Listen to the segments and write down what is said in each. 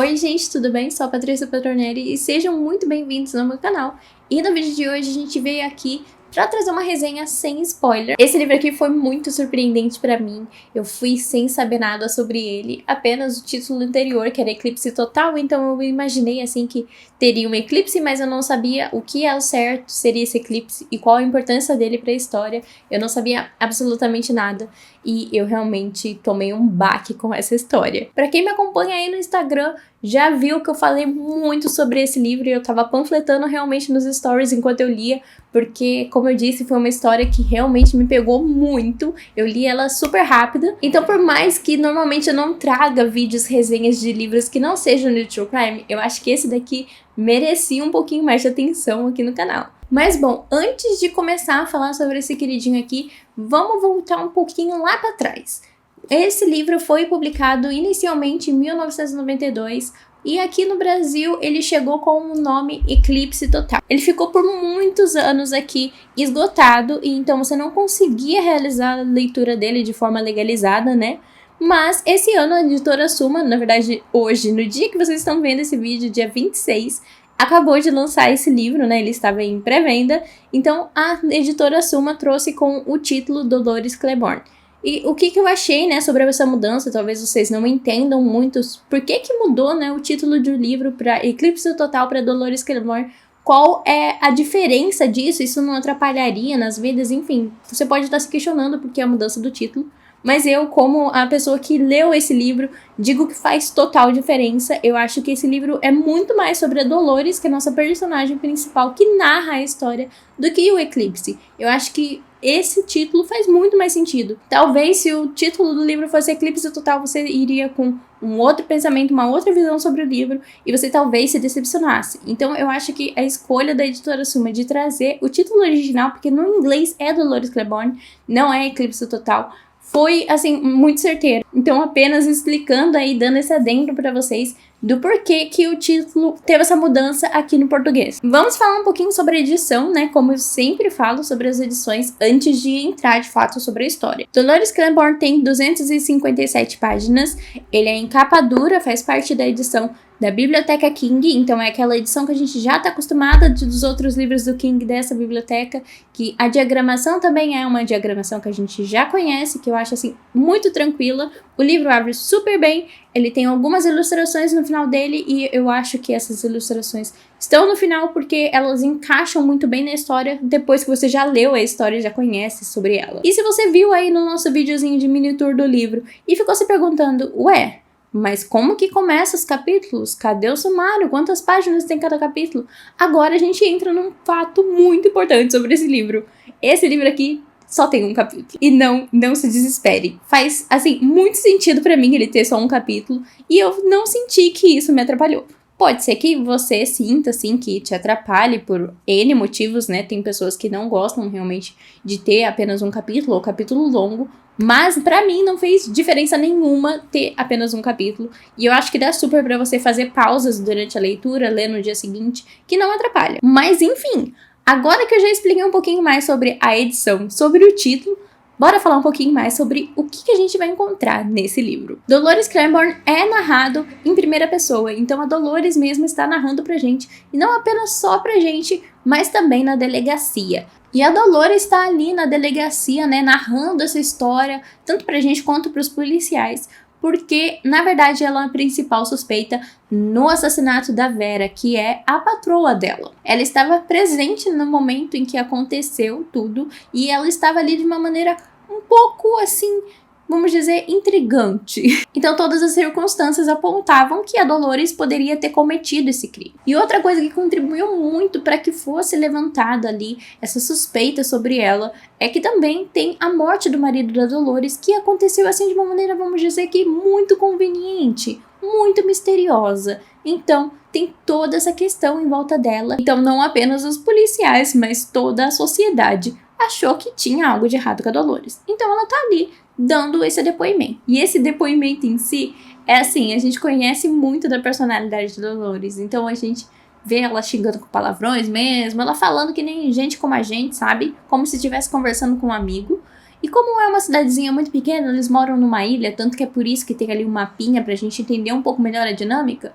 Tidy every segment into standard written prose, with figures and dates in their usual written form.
Oi gente, tudo bem? Sou a Patrícia Petronelli e sejam muito bem-vindos ao meu canal. E no vídeo de hoje a gente veio aqui para trazer uma resenha sem spoiler. Esse livro aqui foi muito surpreendente para mim, eu fui sem saber nada sobre ele, apenas o título anterior, que era Eclipse Total, então eu imaginei assim que teria um eclipse, mas eu não sabia o que ao certo seria esse eclipse e qual a importância dele para a história, eu não sabia absolutamente nada. E eu realmente tomei um baque com essa história. Pra quem me acompanha aí no Instagram, já viu que eu falei muito sobre esse livro e eu tava panfletando realmente nos stories enquanto eu lia, porque, como eu disse, foi uma história que realmente me pegou muito. Eu li ela super rápida. Então, por mais que normalmente eu não traga vídeos, resenhas de livros que não sejam de True Crime, eu acho que esse daqui merecia um pouquinho mais de atenção aqui no canal. Mas bom, antes de começar a falar sobre esse queridinho aqui, vamos voltar um pouquinho lá para trás. Esse livro foi publicado inicialmente em 1992 e aqui no Brasil ele chegou com o nome Eclipse Total. Ele ficou por muitos anos aqui esgotado e então você não conseguia realizar a leitura dele de forma legalizada, né? Mas esse ano a editora Suma, na verdade hoje, no dia que vocês estão vendo esse vídeo, dia 26, acabou de lançar esse livro, né? Ele estava em pré-venda, então a editora Suma trouxe com o título Dolores Claiborne. E o que eu achei, né, sobre essa mudança, talvez vocês não entendam muito por que mudou, né, o título do livro para Eclipse Total para Dolores Claiborne. Qual é a diferença disso? Isso não atrapalharia nas vendas? Enfim, você pode estar se questionando por que a mudança do título. Mas eu, como a pessoa que leu esse livro, digo que faz total diferença. Eu acho que esse livro é muito mais sobre a Dolores, que é a nossa personagem principal, que narra a história, do que o Eclipse. Eu acho que esse título faz muito mais sentido. Talvez se o título do livro fosse Eclipse Total, você iria com um outro pensamento, uma outra visão sobre o livro, e você talvez se decepcionasse. Então eu acho que a escolha da editora Suma de trazer o título original, porque no inglês é Dolores Claiborne, não é Eclipse Total, foi, assim, muito certeiro. Então, apenas explicando aí, dando esse adendo para vocês do porquê que o título teve essa mudança aqui no português. Vamos falar um pouquinho sobre a edição, né? Como eu sempre falo sobre as edições antes de entrar de fato sobre a história. Dolores Claiborne tem 257 páginas, ele é em capa dura, faz parte da edição da Biblioteca King, então é aquela edição que a gente já está acostumada dos outros livros do King dessa biblioteca, que a diagramação também é uma diagramação que a gente já conhece, que eu acho assim muito tranquila. O livro abre super bem, ele tem algumas ilustrações no final dele e eu acho que essas ilustrações estão no final porque elas encaixam muito bem na história depois que você já leu a história e já conhece sobre ela. E se você viu aí no nosso videozinho de mini tour do livro e ficou se perguntando, ué, mas como que começa os capítulos? Cadê o sumário? Quantas páginas tem cada capítulo? Agora a gente entra num fato muito importante sobre esse livro. Esse livro aqui só tem um capítulo. E não se desespere. Faz, assim, muito sentido pra mim ele ter só um capítulo. E eu não senti que isso me atrapalhou. Pode ser que você sinta, assim, que te atrapalhe por N motivos, né? Tem pessoas que não gostam realmente de ter apenas um capítulo ou capítulo longo. Mas pra mim não fez diferença nenhuma ter apenas um capítulo. E eu acho que dá super pra você fazer pausas durante a leitura, ler no dia seguinte, que não atrapalha. Mas enfim, agora que eu já expliquei um pouquinho mais sobre a edição, sobre o título, bora falar um pouquinho mais sobre o que a gente vai encontrar nesse livro. Dolores Claiborne é narrado em primeira pessoa, então a Dolores mesmo está narrando pra gente, e não apenas só pra gente, mas também na delegacia. E a Dolores está ali na delegacia, né, narrando essa história, tanto pra gente quanto pros policiais, porque, na verdade, ela é a principal suspeita no assassinato da Vera, que é a patroa dela. Ela estava presente no momento em que aconteceu tudo, e ela estava ali de uma maneira um pouco, assim, vamos dizer, intrigante. Então todas as circunstâncias apontavam que a Dolores poderia ter cometido esse crime. E outra coisa que contribuiu muito para que fosse levantada ali essa suspeita sobre ela é que também tem a morte do marido da Dolores, que aconteceu assim de uma maneira, vamos dizer que muito conveniente, muito misteriosa. Então tem toda essa questão em volta dela. Então não apenas os policiais, mas toda a sociedade achou que tinha algo de errado com a Dolores. Então ela tá ali dando esse depoimento. E esse depoimento em si é assim, a gente conhece muito da personalidade de Dolores, então a gente vê ela xingando com palavrões mesmo, ela falando que nem gente como a gente, sabe? Como se estivesse conversando com um amigo. E como é uma cidadezinha muito pequena, eles moram numa ilha, tanto que é por isso que tem ali um mapinha pra gente entender um pouco melhor a dinâmica.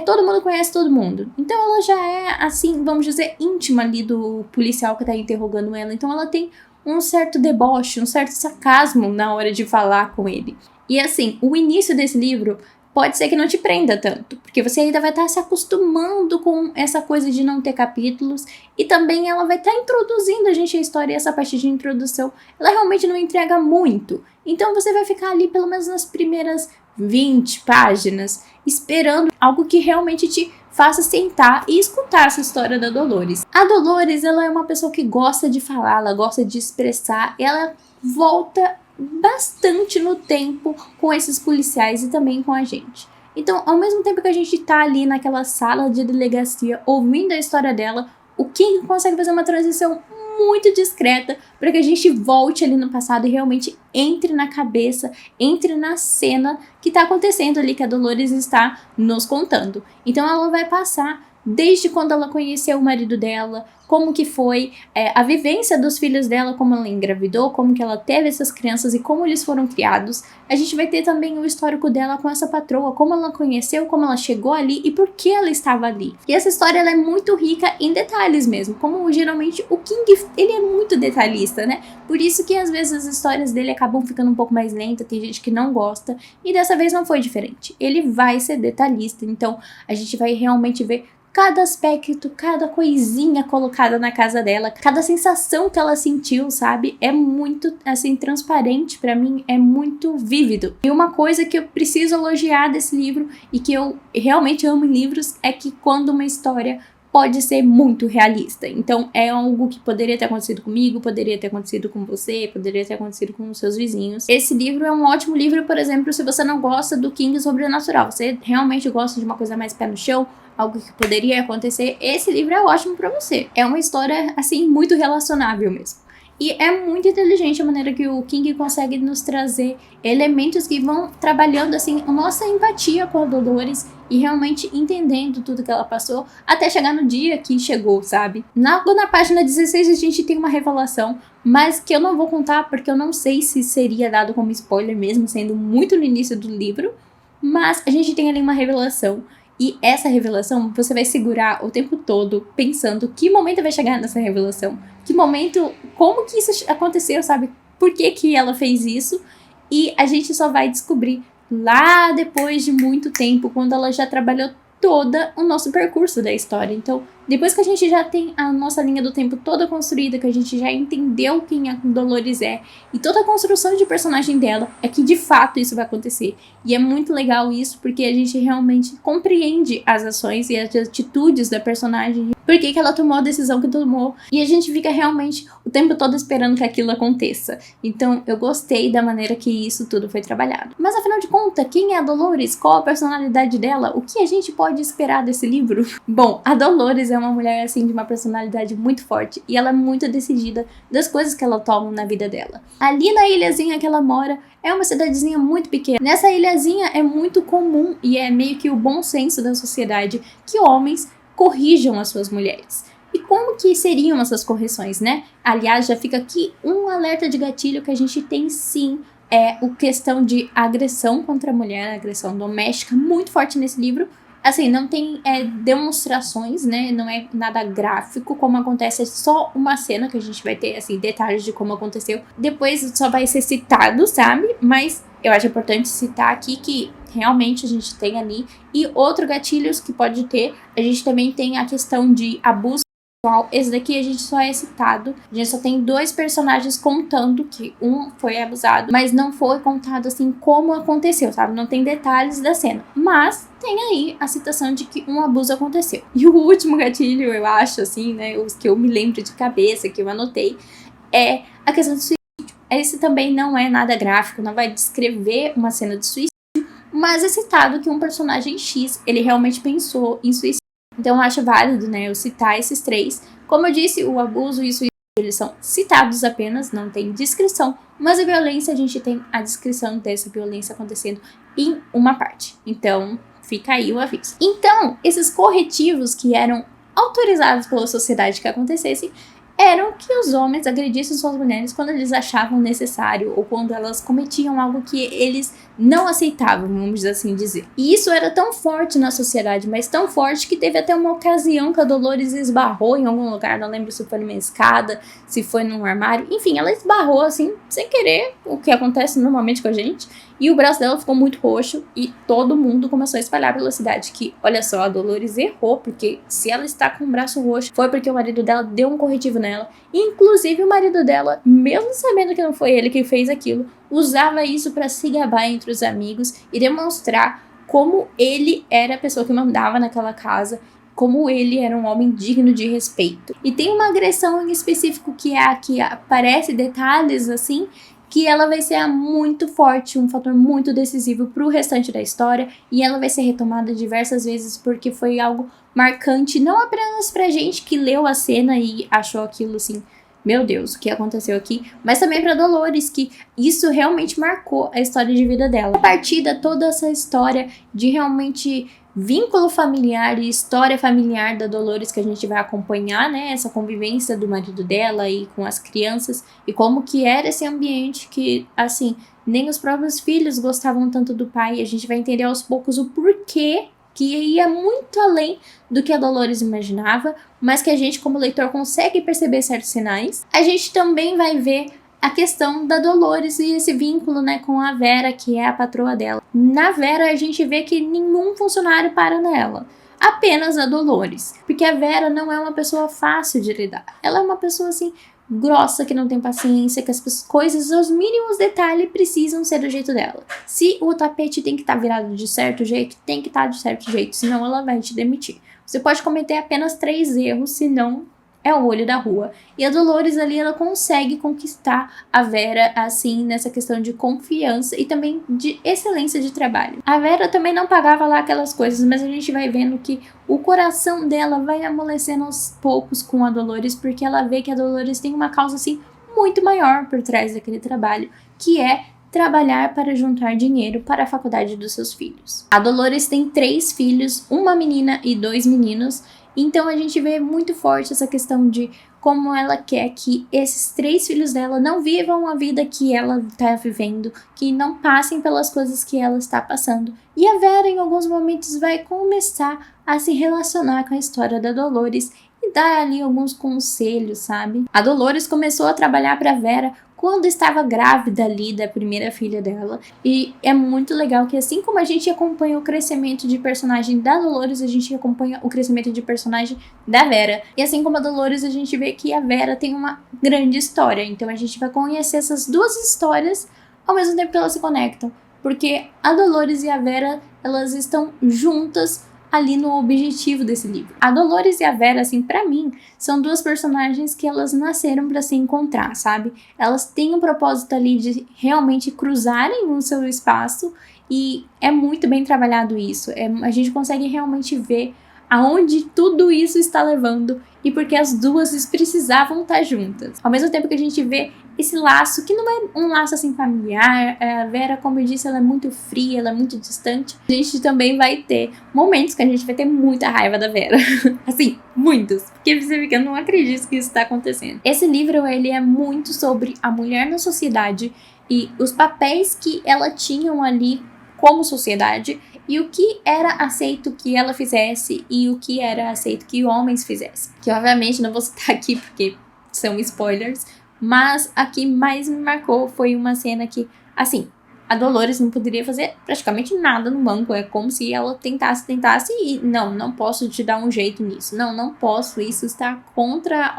Todo mundo conhece todo mundo. Então ela já é, assim, vamos dizer, íntima ali do policial que tá interrogando ela. Então ela tem um certo deboche, um certo sarcasmo na hora de falar com ele. E assim, o início desse livro pode ser que não te prenda tanto, porque você ainda vai estar se acostumando com essa coisa de não ter capítulos, e também ela vai estar introduzindo a gente à história, e essa parte de introdução, ela realmente não entrega muito. Então você vai ficar ali pelo menos nas primeiras 20 páginas, esperando algo que realmente te faça sentar e escutar essa história da Dolores. A Dolores, ela é uma pessoa que gosta de falar, ela gosta de expressar, ela volta bastante no tempo com esses policiais e também com a gente. Então, ao mesmo tempo que a gente tá ali naquela sala de delegacia ouvindo a história dela, o King consegue fazer uma transição muito discreta para que a gente volte ali no passado e realmente entre na cabeça, entre na cena que tá acontecendo ali, que a Dolores está nos contando. Então ela vai passar desde quando ela conheceu o marido dela, como que foi a vivência dos filhos dela, como ela engravidou, como que ela teve essas crianças e como eles foram criados. A gente vai ter também o histórico dela com essa patroa, como ela conheceu, como ela chegou ali e por que ela estava ali. E essa história ela é muito rica em detalhes mesmo, como geralmente o King, ele é muito detalhista, né? Por isso que às vezes as histórias dele acabam ficando um pouco mais lentas, tem gente que não gosta, e dessa vez não foi diferente. Ele vai ser detalhista, então a gente vai realmente ver cada aspecto, cada coisinha colocada na casa dela, cada sensação que ela sentiu, sabe? É muito, assim, transparente pra mim, é muito vívido. E uma coisa que eu preciso elogiar desse livro e que eu realmente amo em livros é que quando uma história pode ser muito realista. Então, é algo que poderia ter acontecido comigo, poderia ter acontecido com você, poderia ter acontecido com os seus vizinhos. Esse livro é um ótimo livro, por exemplo, se você não gosta do King sobrenatural, você realmente gosta de uma coisa mais pé no chão, algo que poderia acontecer, esse livro é ótimo pra você. É uma história, assim, muito relacionável mesmo. E é muito inteligente a maneira que o King consegue nos trazer elementos que vão trabalhando, assim, a nossa empatia com a Dolores e realmente entendendo tudo que ela passou até chegar no dia que chegou, sabe? Na página 16 a gente tem uma revelação, mas que eu não vou contar porque eu não sei se seria dado como spoiler mesmo, sendo muito no início do livro, mas a gente tem ali uma revelação. E essa revelação, você vai segurar o tempo todo pensando que momento vai chegar nessa revelação, que momento, como que isso aconteceu, sabe? Por que que ela fez isso? E a gente só vai descobrir lá depois de muito tempo, quando ela já trabalhou todo o nosso percurso da história. Então, depois que a gente já tem a nossa linha do tempo toda construída, que a gente já entendeu quem a Dolores é, e toda a construção de personagem dela, é que de fato isso vai acontecer. E é muito legal isso, porque a gente realmente compreende as ações e as atitudes da personagem, por que ela tomou a decisão que tomou, e a gente fica realmente o tempo todo esperando que aquilo aconteça. Então, eu gostei da maneira que isso tudo foi trabalhado. Mas afinal de contas, quem é a Dolores? Qual a personalidade dela? O que a gente pode esperar desse livro? Bom, a Dolores é uma mulher, assim, de uma personalidade muito forte, e ela é muito decidida das coisas que ela toma na vida dela. Ali na ilhazinha que ela mora, é uma cidadezinha muito pequena. Nessa ilhazinha é muito comum, e é meio que o bom senso da sociedade, que homens corrijam as suas mulheres. E como que seriam essas correções, né? Aliás, já fica aqui um alerta de gatilho que a gente tem sim, o questão de agressão contra a mulher, agressão doméstica, muito forte nesse livro. Assim, não tem demonstrações, né? Não é nada gráfico, como acontece, é só uma cena que a gente vai ter, assim, detalhes de como aconteceu. Depois só vai ser citado, sabe? Mas eu acho importante citar aqui que realmente a gente tem ali. E outro gatilhos que pode ter, a gente também tem a questão de abuso sexual. Esse daqui a gente só é citado. A gente só tem 2 personagens contando que um foi abusado, mas não foi contado assim como aconteceu, sabe? Não tem detalhes da cena. Mas tem aí a citação de que um abuso aconteceu. E o último gatilho, eu acho, assim, né? Os que eu me lembro de cabeça, que eu anotei, é a questão do suicídio. Esse também não é nada gráfico, não vai descrever uma cena de suicídio, mas é citado que um personagem X, ele realmente pensou em suicídio. Então eu acho válido, né, eu citar esses 3. Como eu disse, o abuso e o suicídio, eles são citados apenas, não tem descrição, mas a violência, a gente tem a descrição dessa violência acontecendo em uma parte. Então, fica aí o aviso. Então, esses corretivos que eram autorizados pela sociedade que acontecessem, eram que os homens agredissem suas mulheres quando eles achavam necessário ou quando elas cometiam algo que eles não aceitavam, vamos assim dizer. E isso era tão forte na sociedade, mas tão forte que teve até uma ocasião que a Dolores esbarrou em algum lugar, não lembro se foi numa escada, se foi num armário, enfim, ela esbarrou assim, sem querer, o que acontece normalmente com a gente, e o braço dela ficou muito roxo e todo mundo começou a espalhar pela cidade que, olha só, a Dolores errou, porque se ela está com o braço roxo, foi porque o marido dela deu um corretivo nela. Inclusive o marido dela, mesmo sabendo que não foi ele que fez aquilo, usava isso para se gabar entre os amigos e demonstrar como ele era a pessoa que mandava naquela casa, como ele era um homem digno de respeito. E tem uma agressão em específico que é a que aparece detalhes assim, que ela vai ser muito forte, um fator muito decisivo pro restante da história, e ela vai ser retomada diversas vezes porque foi algo marcante, não apenas pra gente que leu a cena e achou aquilo assim, meu Deus, o que aconteceu aqui, mas também pra Dolores, que isso realmente marcou a história de vida dela. A partir de toda essa história de realmente vínculo familiar e história familiar da Dolores que a gente vai acompanhar, né, essa convivência do marido dela e com as crianças e como que era esse ambiente que, assim, nem os próprios filhos gostavam tanto do pai, e a gente vai entender aos poucos o porquê que ia muito além do que a Dolores imaginava, mas que a gente como leitor consegue perceber certos sinais. A gente também vai ver a questão da Dolores e esse vínculo, né, com a Vera, que é a patroa dela. Na Vera, a gente vê que nenhum funcionário para nela, apenas a Dolores, porque a Vera não é uma pessoa fácil de lidar. Ela é uma pessoa, assim, grossa, que não tem paciência, que as coisas, os mínimos detalhes precisam ser do jeito dela. Se o tapete tem que estar virado de certo jeito, tem que estar de certo jeito, senão ela vai te demitir. Você pode cometer apenas 3 erros, senão é o olho da rua. E a Dolores ali, ela consegue conquistar a Vera, assim, nessa questão de confiança e também de excelência de trabalho. A Vera também não pagava lá aquelas coisas, mas a gente vai vendo que o coração dela vai amolecendo aos poucos com a Dolores, porque ela vê que a Dolores tem uma causa, assim, muito maior por trás daquele trabalho, que é trabalhar para juntar dinheiro para a faculdade dos seus filhos. A Dolores tem 3 filhos, uma menina e 2 meninos, então a gente vê muito forte essa questão de como ela quer que esses 3 filhos dela não vivam a vida que ela está vivendo, que não passem pelas coisas que ela está passando. E a Vera, em alguns momentos, vai começar a se relacionar com a história da Dolores e dar ali alguns conselhos, sabe? A Dolores começou a trabalhar para Vera quando estava grávida ali da primeira filha dela, e é muito legal que assim como a gente acompanha o crescimento de personagem da Dolores, a gente acompanha o crescimento de personagem da Vera, e assim como a Dolores, a gente vê que a Vera tem uma grande história, então a gente vai conhecer essas duas histórias ao mesmo tempo que elas se conectam, porque a Dolores e a Vera, elas estão juntas ali no objetivo desse livro. A Dolores e a Vera, assim, pra mim, são 2 personagens que elas nasceram pra se encontrar, sabe? Elas têm um propósito ali de realmente cruzarem o seu espaço e é muito bem trabalhado isso. A gente consegue realmente ver aonde tudo isso está levando e porque as duas precisavam estar juntas. Ao mesmo tempo que a gente vê esse laço, que não é um laço assim familiar, a Vera, como eu disse, ela é muito fria, ela é muito distante. A gente também vai ter momentos que a gente vai ter muita raiva da Vera. Assim, muitos. Porque você fica, eu não acredito que isso está acontecendo. Esse livro, ele é muito sobre a mulher na sociedade e os papéis que ela tinha ali como sociedade e o que era aceito que ela fizesse e o que era aceito que homens fizessem. Que obviamente não vou citar aqui porque são spoilers, mas a que mais me marcou foi uma cena que, assim, a Dolores não poderia fazer praticamente nada no banco. É como se ela tentasse e não posso te dar um jeito nisso. Não posso, isso está contra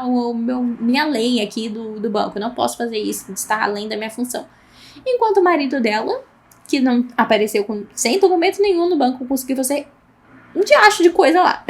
minha lei aqui do banco. Eu não posso fazer isso, está além da minha função. Enquanto o marido dela, que não apareceu sem documento nenhum no banco, conseguiu fazer um diacho de coisa lá.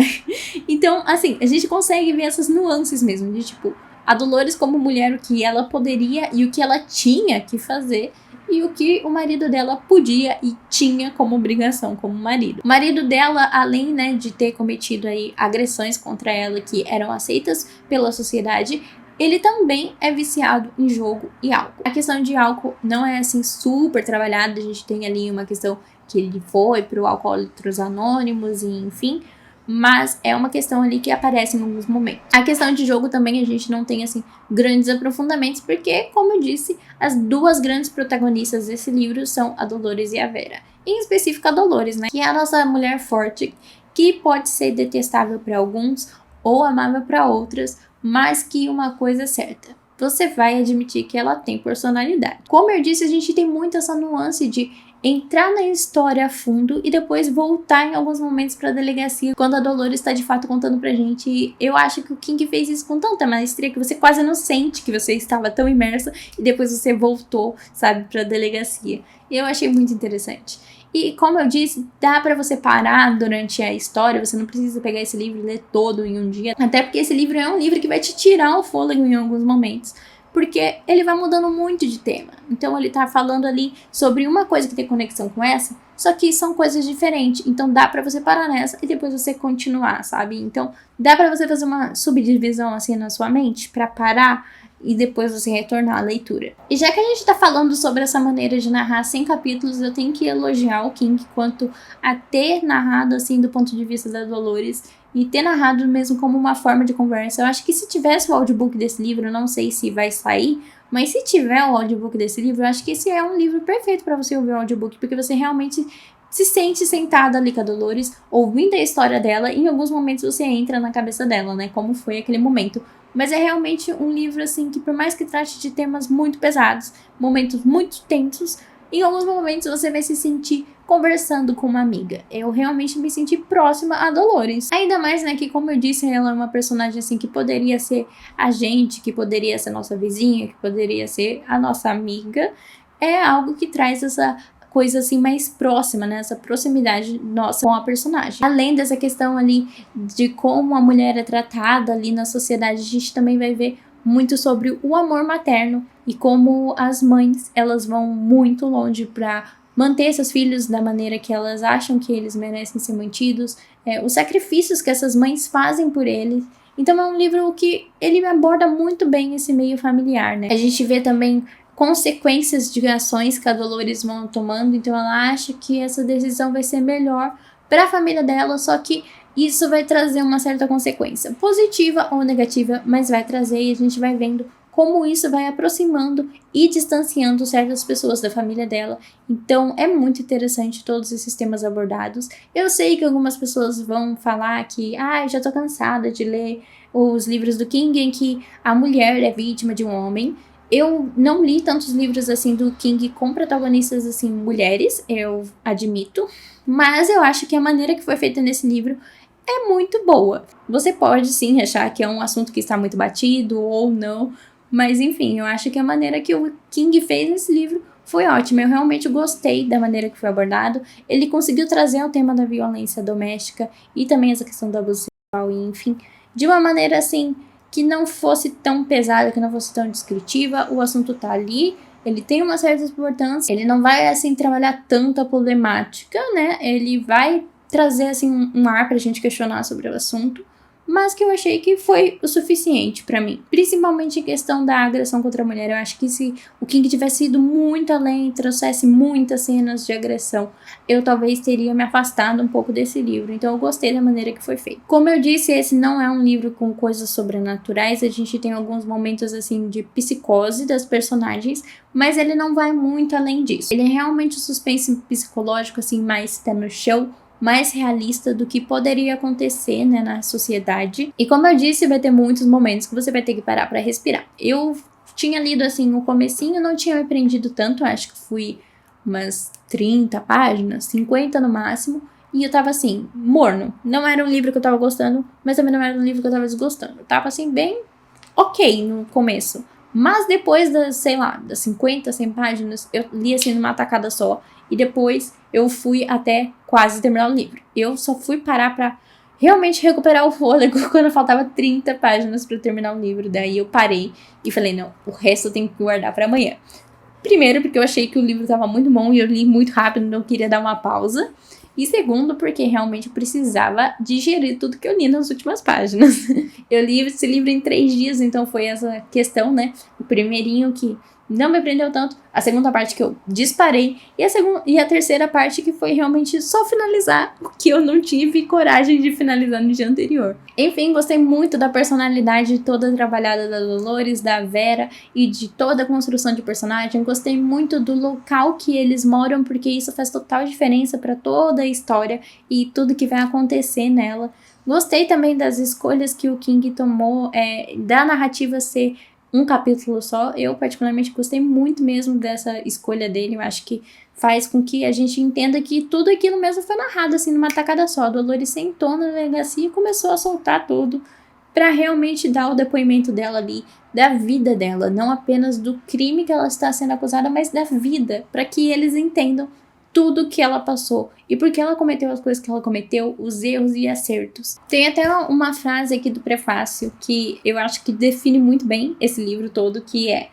Então, assim, a gente consegue ver essas nuances mesmo, de tipo, a Dolores como mulher, o que ela poderia e o que ela tinha que fazer e o que o marido dela podia e tinha como obrigação como marido. O marido dela, além, né, de ter cometido aí agressões contra ela que eram aceitas pela sociedade, ele também é viciado em jogo e álcool. A questão de álcool não é assim super trabalhada, a gente tem ali uma questão que ele foi pro Alcoólatras Anônimos e enfim, mas é uma questão ali que aparece em alguns momentos. A questão de jogo também a gente não tem, assim, grandes aprofundamentos, porque, como eu disse, as duas grandes protagonistas desse livro são a Dolores e a Vera. Em específico a Dolores, né, que é a nossa mulher forte, que pode ser detestável para alguns ou amável para outras, mas que uma coisa é certa: você vai admitir que ela tem personalidade. Como eu disse, a gente tem muito essa nuance de entrar na história a fundo e depois voltar em alguns momentos pra delegacia quando a Dolores está de fato contando pra gente. E eu acho que o King fez isso com tanta maestria que você quase não sente que você estava tão imersa e depois você voltou, sabe, pra delegacia. E eu achei muito interessante. E como eu disse, dá pra você parar durante a história, você não precisa pegar esse livro e ler todo em um dia. Até porque esse livro é um livro que vai te tirar o fôlego em alguns momentos. Porque ele vai mudando muito de tema. Então ele tá falando ali sobre uma coisa que tem conexão com essa, só que são coisas diferentes. Então dá pra você parar nessa e depois você continuar, sabe? Então dá pra você fazer uma subdivisão assim na sua mente pra parar e depois você retornar à leitura. E já que a gente tá falando sobre essa maneira de narrar 100 capítulos, eu tenho que elogiar o King quanto a ter narrado assim do ponto de vista da Dolores e ter narrado mesmo como uma forma de conversa. Eu acho que se tivesse o audiobook desse livro, eu não sei se vai sair, mas se tiver o audiobook desse livro, eu acho que esse é um livro perfeito para você ouvir o audiobook, porque você realmente se sente sentada ali com a Dolores, ouvindo a história dela, e em alguns momentos você entra na cabeça dela, né, como foi aquele momento. Mas é realmente um livro, assim, que por mais que trate de temas muito pesados, momentos muito tensos, em alguns momentos você vai se sentir conversando com uma amiga. Eu realmente me senti próxima a Dolores. Ainda mais, né, que como eu disse, ela é uma personagem, assim, que poderia ser a gente, que poderia ser nossa vizinha, que poderia ser a nossa amiga. É algo que traz essa coisa assim mais próxima, né? Essa proximidade nossa com a personagem. Além dessa questão ali de como a mulher é tratada ali na sociedade, a gente também vai ver muito sobre o amor materno e como as mães, elas vão muito longe para manter seus filhos da maneira que elas acham que eles merecem ser mantidos, os sacrifícios que essas mães fazem por eles. Então é um livro que ele aborda muito bem esse meio familiar, né? A gente vê também consequências de ações que a Dolores vão tomando, então ela acha que essa decisão vai ser melhor para a família dela, só que isso vai trazer uma certa consequência, positiva ou negativa, mas vai trazer, e a gente vai vendo como isso vai aproximando e distanciando certas pessoas da família dela. Então é muito interessante todos esses temas abordados. Eu sei que algumas pessoas vão falar que eu já tô cansada de ler os livros do King em que a mulher é vítima de um homem. Eu não li tantos livros assim do King com protagonistas assim mulheres, eu admito, mas eu acho que a maneira que foi feita nesse livro é muito boa. Você pode sim achar que é um assunto que está muito batido ou não, mas enfim, eu acho que a maneira que o King fez nesse livro foi ótima. Eu realmente gostei da maneira que foi abordado. Ele conseguiu trazer o tema da violência doméstica e também essa questão do abuso sexual, e enfim, de uma maneira assim que não fosse tão pesada, que não fosse tão descritiva. O assunto tá ali, ele tem uma certa importância, ele não vai, assim, trabalhar tanto a problemática, né? Ele vai trazer, assim, um ar pra gente questionar sobre o assunto, mas que eu achei que foi o suficiente pra mim. Principalmente em questão da agressão contra a mulher. Eu acho que se o King tivesse ido muito além, trouxesse muitas cenas de agressão, eu talvez teria me afastado um pouco desse livro. Então eu gostei da maneira que foi feito. Como eu disse, esse não é um livro com coisas sobrenaturais. A gente tem alguns momentos assim de psicose das personagens, mas ele não vai muito além disso. Ele é realmente um suspense psicológico assim mais pé no chão, mais realista do que poderia acontecer, né, na sociedade. E como eu disse, vai ter muitos momentos que você vai ter que parar pra respirar. Eu tinha lido assim o comecinho, não tinha me prendido tanto, acho que fui umas 30 páginas, 50 no máximo, e eu tava assim, morno. Não era um livro que eu tava gostando, mas também não era um livro que eu tava desgostando. Eu tava assim, bem ok no começo. Mas depois das, sei lá, das 50, 100 páginas, eu li assim numa tacada só. E depois eu fui até quase terminar o livro. Eu só fui parar pra realmente recuperar o fôlego quando faltava 30 páginas pra terminar o livro. Daí eu parei e falei, não, o resto eu tenho que guardar pra amanhã. Primeiro, porque eu achei que o livro tava muito bom e eu li muito rápido, não queria dar uma pausa. E segundo, porque realmente eu precisava digerir tudo que eu li nas últimas páginas. Eu li esse livro em 3 dias, então foi essa questão, né? O primeirinho que não me prendeu tanto. A segunda parte que eu disparei. E a terceira parte que foi realmente só finalizar o que eu não tive coragem de finalizar no dia anterior. Enfim, gostei muito da personalidade toda trabalhada da Dolores, da Vera e de toda a construção de personagem. Gostei muito do local que eles moram, porque isso faz total diferença para toda a história e tudo que vai acontecer nela. Gostei também das escolhas que o King tomou, da narrativa ser um capítulo só. Eu particularmente gostei muito mesmo dessa escolha dele. Eu acho que faz com que a gente entenda que tudo aquilo mesmo foi narrado assim numa tacada só. A Dolores sentou na delegacia e começou a soltar tudo para realmente dar o depoimento dela ali, da vida dela, não apenas do crime que ela está sendo acusada, mas da vida, para que eles entendam tudo que ela passou e por que ela cometeu as coisas que ela cometeu, os erros e acertos. Tem até uma frase aqui do prefácio que eu acho que define muito bem esse livro todo, que é: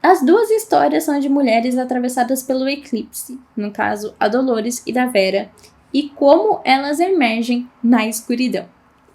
as duas histórias são de mulheres atravessadas pelo eclipse, no caso a Dolores e da Vera, e como elas emergem na escuridão.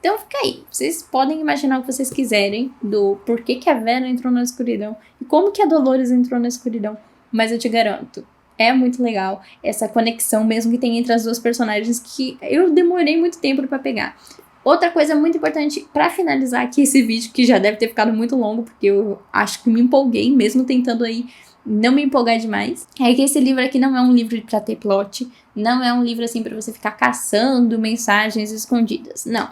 Então fica aí, vocês podem imaginar o que vocês quiserem do porquê que a Vera entrou na escuridão e como que a Dolores entrou na escuridão, mas eu te garanto, é muito legal essa conexão mesmo que tem entre as duas personagens, que eu demorei muito tempo pra pegar. Outra coisa muito importante pra finalizar aqui esse vídeo, que já deve ter ficado muito longo, porque eu acho que me empolguei, mesmo tentando aí não me empolgar demais, é que esse livro aqui não é um livro pra ter plot, não é um livro assim pra você ficar caçando mensagens escondidas, não.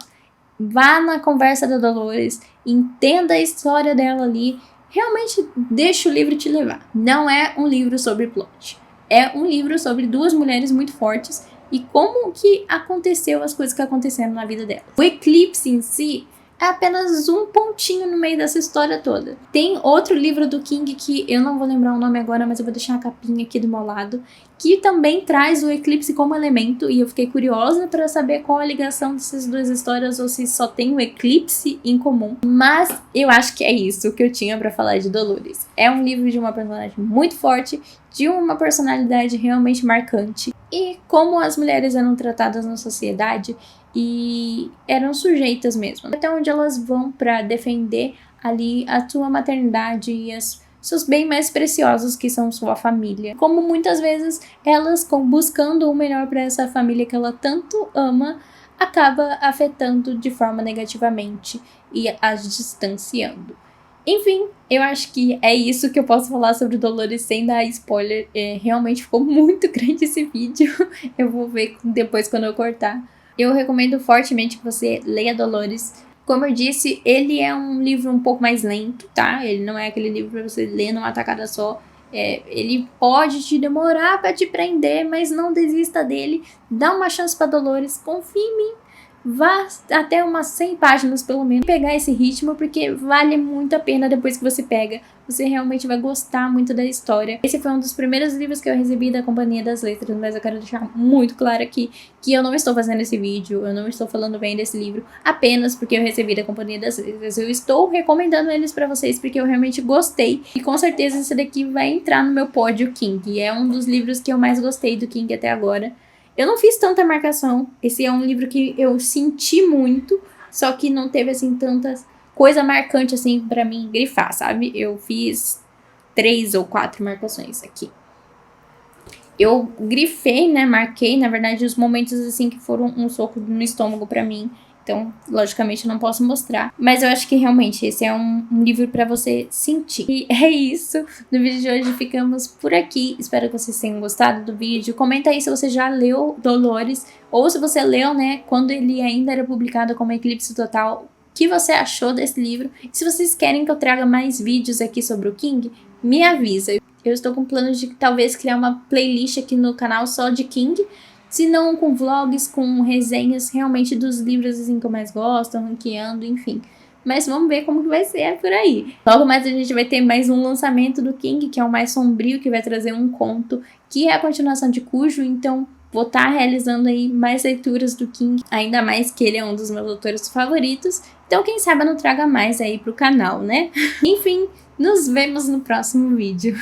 Vá na conversa da Dolores, entenda a história dela ali, realmente deixa o livro te levar. Não é um livro sobre plot. É um livro sobre duas mulheres muito fortes e como que aconteceu as coisas que aconteceram na vida delas. O eclipse em si é apenas um pontinho no meio dessa história toda. Tem outro livro do King que eu não vou lembrar o nome agora, mas eu vou deixar a capinha aqui do meu lado, que também traz o eclipse como elemento, e eu fiquei curiosa para saber qual a ligação dessas duas histórias, ou se só tem o eclipse em comum. Mas eu acho que é isso que eu tinha para falar de Dolores. É um livro de uma personagem muito forte, de uma personalidade realmente marcante, e como as mulheres eram tratadas na sociedade e eram sujeitas mesmo. Até onde elas vão para defender ali a sua maternidade e seus bens mais preciosos, que são sua família. Como muitas vezes elas, buscando o melhor para essa família que ela tanto ama, acaba afetando de forma negativamente e as distanciando. Enfim, eu acho que é isso que eu posso falar sobre Dolores sem dar spoiler. Realmente ficou muito grande esse vídeo. Eu vou ver depois quando eu cortar. Eu recomendo fortemente que você leia Dolores. Como eu disse, ele é um livro um pouco mais lento, tá? Ele não é aquele livro pra você ler numa tacada só. Ele pode te demorar pra te prender, mas não desista dele. Dá uma chance pra Dolores, confie em mim. Vá até umas 100 páginas pelo menos, pegar esse ritmo, porque vale muito a pena depois que você pega. Você realmente vai gostar muito da história. Esse foi um dos primeiros livros que eu recebi da Companhia das Letras, mas eu quero deixar muito claro aqui que eu não estou fazendo esse vídeo, eu não estou falando bem desse livro apenas porque eu recebi da Companhia das Letras. Eu estou recomendando eles pra vocês porque eu realmente gostei, e com certeza esse daqui vai entrar no meu pódio King. É um dos livros que eu mais gostei do King até agora. Eu não fiz tanta marcação, esse é um livro que eu senti muito, só que não teve assim tantas coisa marcante assim pra mim grifar, sabe? Eu fiz 3 ou 4 marcações aqui. Eu grifei, né, marquei, na verdade, os momentos assim que foram um soco no estômago pra mim. Então, logicamente, eu não posso mostrar. Mas eu acho que realmente esse é um livro pra você sentir. E é isso. No vídeo de hoje ficamos por aqui. Espero que vocês tenham gostado do vídeo. Comenta aí se você já leu Dolores. Ou se você leu, né, quando ele ainda era publicado como Eclipse Total. O que você achou desse livro? E se vocês querem que eu traga mais vídeos aqui sobre o King, me avisa. Eu estou com planos de talvez criar uma playlist aqui no canal só de King. Se não com vlogs, com resenhas realmente dos livros assim que eu mais gosto, ranqueando, enfim. Mas vamos ver como que vai ser por aí. Logo mais a gente vai ter mais um lançamento do King, que é o mais sombrio, que vai trazer um conto, que é a continuação de Cujo. Então vou estar realizando aí mais leituras do King, ainda mais que ele é um dos meus autores favoritos. Então quem sabe eu não traga mais aí pro canal, né? Enfim, nos vemos no próximo vídeo.